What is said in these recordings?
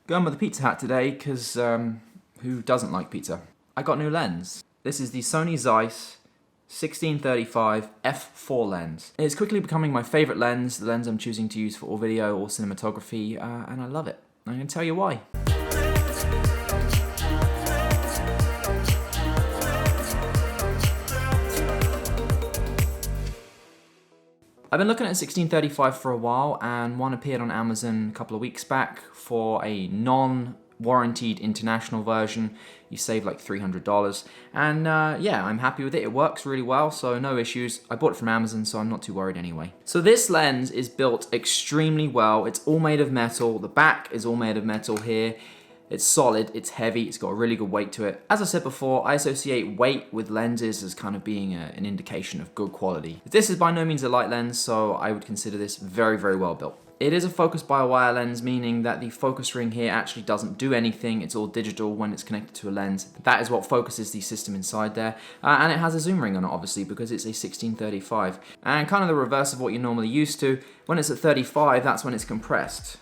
Going with the pizza hat today, because who doesn't like pizza? I got a new lens. This is the Sony Zeiss 1635 f4 lens. It's quickly becoming my favourite lens, the lens I'm choosing to use for all video or cinematography, and I love it. I'm going to tell you why. I've been looking at a 1635 for a while, and one appeared on Amazon a couple of weeks back for a non-warranted international version. You save like $300, and yeah, I'm happy with it. It works really well, so no issues. I bought it from Amazon, so I'm not too worried anyway. So this lens is built extremely well. It's all made of metal. The back is all made of metal here. It's solid, it's heavy, it's got a really good weight to it. As I said before, I associate weight with lenses as kind of being an indication of good quality. This is by no means a light lens, so I would consider this very, very well built. It is a focus-by-wire lens, meaning that the focus ring here actually doesn't do anything. It's all digital when it's connected to a lens. That is what focuses the system inside there. And it has a zoom ring on it, obviously, because it's a 1635. And kind of the reverse of what you're normally used to. When it's at 35, that's when it's compressed.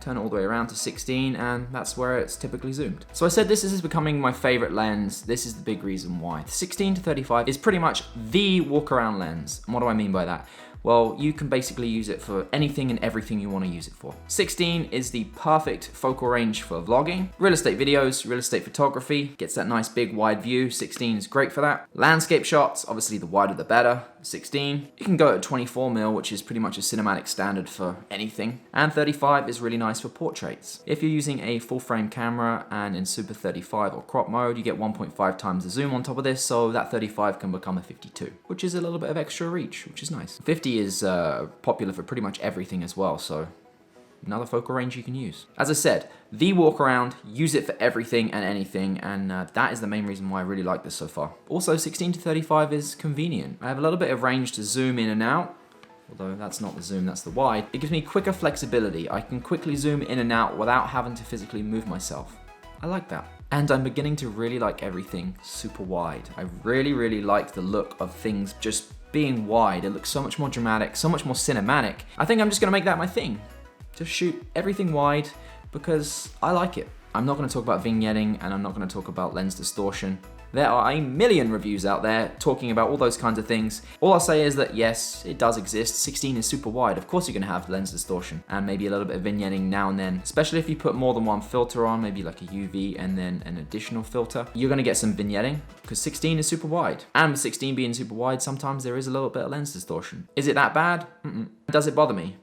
Turn it all the way around to 16, and that's where it's typically zoomed. So I said this is becoming my favorite lens. This is the big reason why. The 16 to 35 is pretty much the walk-around lens. And what do I mean by that? Well, you can basically use it for anything and everything you want to use it for. 16 is the perfect focal range for vlogging, real estate videos, real estate photography, gets that nice big wide view. 16 is great for that. Landscape shots, obviously the wider the better. 16, you can go at 24mm, which is pretty much a cinematic standard for anything. And 35 is really nice for portraits. If you're using a full frame camera and in Super 35 or crop mode, you get 1.5 times the zoom on top of this, so that 35 can become a 52, which is a little bit of extra reach, which is nice. 50 is popular for pretty much everything as well, so another focal range you can use. As I said, the walk around, use it for everything and anything, and that is the main reason why I really like this so far. Also, 16 to 35 is convenient. I have a little bit of range to zoom in and out, although that's not the zoom, that's the wide. It gives me quicker flexibility. I can quickly zoom in and out without having to physically move myself. I like that. And I'm beginning to really like everything super wide. I really, really like the look of things just being wide. It looks so much more dramatic, so much more cinematic. I think I'm just gonna make that my thing. Just shoot everything wide because I like it. I'm not gonna talk about vignetting, and I'm not gonna talk about lens distortion. There are a million reviews out there talking about all those kinds of things. All I'll say is that yes, it does exist. 16 is super wide. Of course you're gonna have lens distortion and maybe a little bit of vignetting now and then, especially if you put more than one filter on, maybe like a UV and then an additional filter. You're gonna get some vignetting because 16 is super wide. And with 16 being super wide, sometimes there is a little bit of lens distortion. Is it that bad? Does it bother me?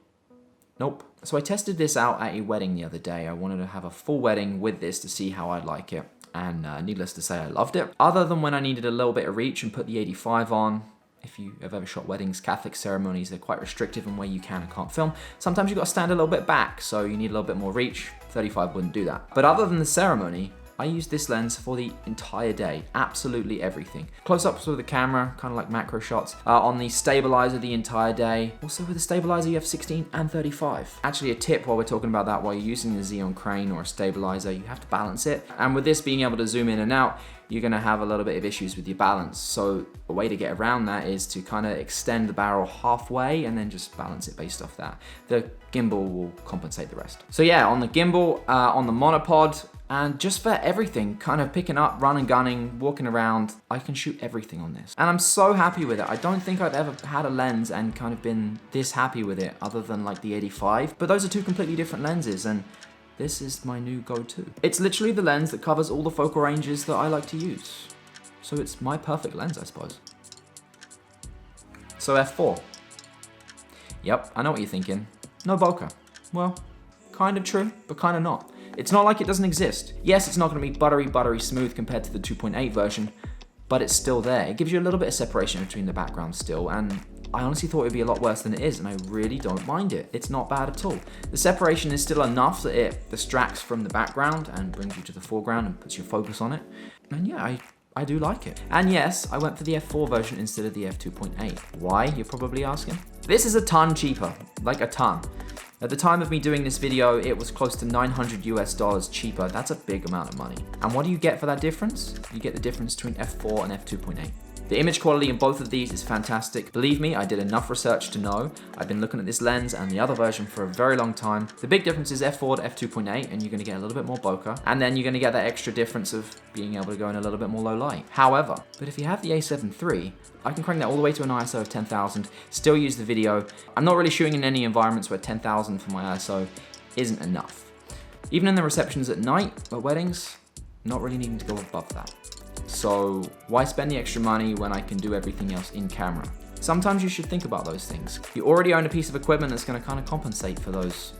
Nope. So I tested this out at a wedding the other day. I wanted to have a full wedding with this to see how I'd like it. And needless to say, I loved it. Other than when I needed a little bit of reach and put the 85 on. If you have ever shot weddings, Catholic ceremonies, they're quite restrictive in where you can and can't film. Sometimes you've got to stand a little bit back, so you need a little bit more reach. 35 wouldn't do that. But other than the ceremony, I used this lens for the entire day, absolutely everything. Close-ups with the camera, kind of like macro shots. On the stabilizer the entire day. Also with the stabilizer you have 16 and 35. Actually a tip while we're talking about that, while you're using the Xeon crane or a stabilizer, you have to balance it. And with this being able to zoom in and out, you're gonna have a little bit of issues with your balance. So a way to get around that is to kind of extend the barrel halfway and then just balance it based off that. The gimbal will compensate the rest. So yeah, on the gimbal, on the monopod, and just for everything, kind of picking up, running, gunning, walking around, I can shoot everything on this. And I'm so happy with it. I don't think I've ever had a lens and kind of been this happy with it other than like the 85. But those are two completely different lenses, and this is my new go-to. It's literally the lens that covers all the focal ranges that I like to use. So it's my perfect lens, I suppose. So f4. Yep, I know what you're thinking. No bokeh. Well, kind of true, but kind of not. It's not like it doesn't exist. Yes, it's not gonna be buttery smooth compared to the 2.8 version, but it's still there. It gives you a little bit of separation between the background still, and I honestly thought it'd be a lot worse than it is, and I really don't mind it. It's not bad at all. The separation is still enough that it distracts from the background and brings you to the foreground and puts your focus on it. And yeah, I do like it. And yes, I went for the f4 version instead of the f2.8. Why, you're probably asking? This is a ton cheaper, like a ton. At the time of me doing this video, it was close to $900 US cheaper. That's a big amount of money. And what do you get for that difference? You get the difference between f4 and f2.8. The image quality in both of these is fantastic. Believe me, I did enough research to know. I've been looking at this lens and the other version for a very long time. The big difference is f4 to f2.8, and you're gonna get a little bit more bokeh, and then you're gonna get that extra difference of being able to go in a little bit more low light. However, but if you have the A7 III, I can crank that all the way to an ISO of 10,000, still use the video. I'm not really shooting in any environments where 10,000 for my ISO isn't enough. Even in the receptions at night, at weddings, not really needing to go above that. So why spend the extra money when I can do everything else in camera? Sometimes you should think about those things. You already own a piece of equipment that's gonna kind of compensate for those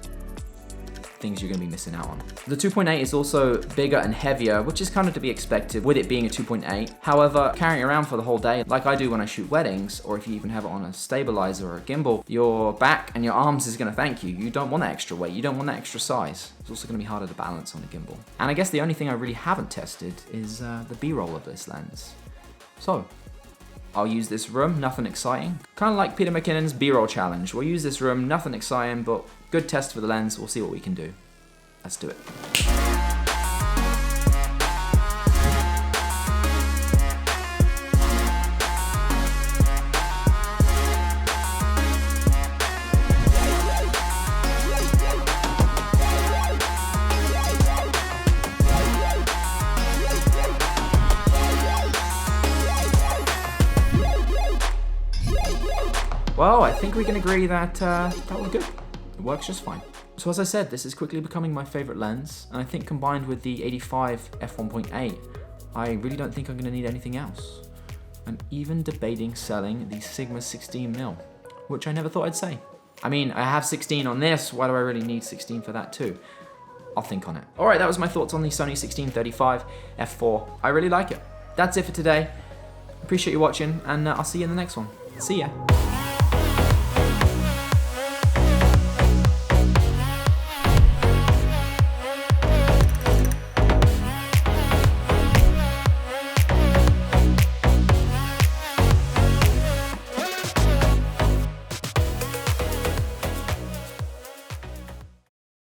things you're gonna be missing out on. The 2.8 is also bigger and heavier, which is kind of to be expected with it being a 2.8. However, carrying it around for the whole day, like I do when I shoot weddings, or if you even have it on a stabilizer or a gimbal, your back and your arms is gonna thank you. You don't want that extra weight, you don't want that extra size. It's also gonna be harder to balance on a gimbal. And I guess the only thing I really haven't tested is the B-roll of this lens. So, I'll use this room, nothing exciting. Kind of like Peter McKinnon's B-roll challenge. We'll use this room, nothing exciting, but good test for the lens. We'll see what we can do. Let's do it. Well, I think we can agree that that was good. It works just fine. So as I said, this is quickly becoming my favorite lens, and I think combined with the 85 f1.8, I really don't think I'm gonna need anything else. I'm even debating selling the Sigma 16mm, which I never thought I'd say. I mean, I have 16 on this, why do I really need 16 for that too? I'll think on it. All right, that was my thoughts on the Sony 1635 f4. I really like it. That's it for today. Appreciate you watching, and I'll see you in the next one. See ya.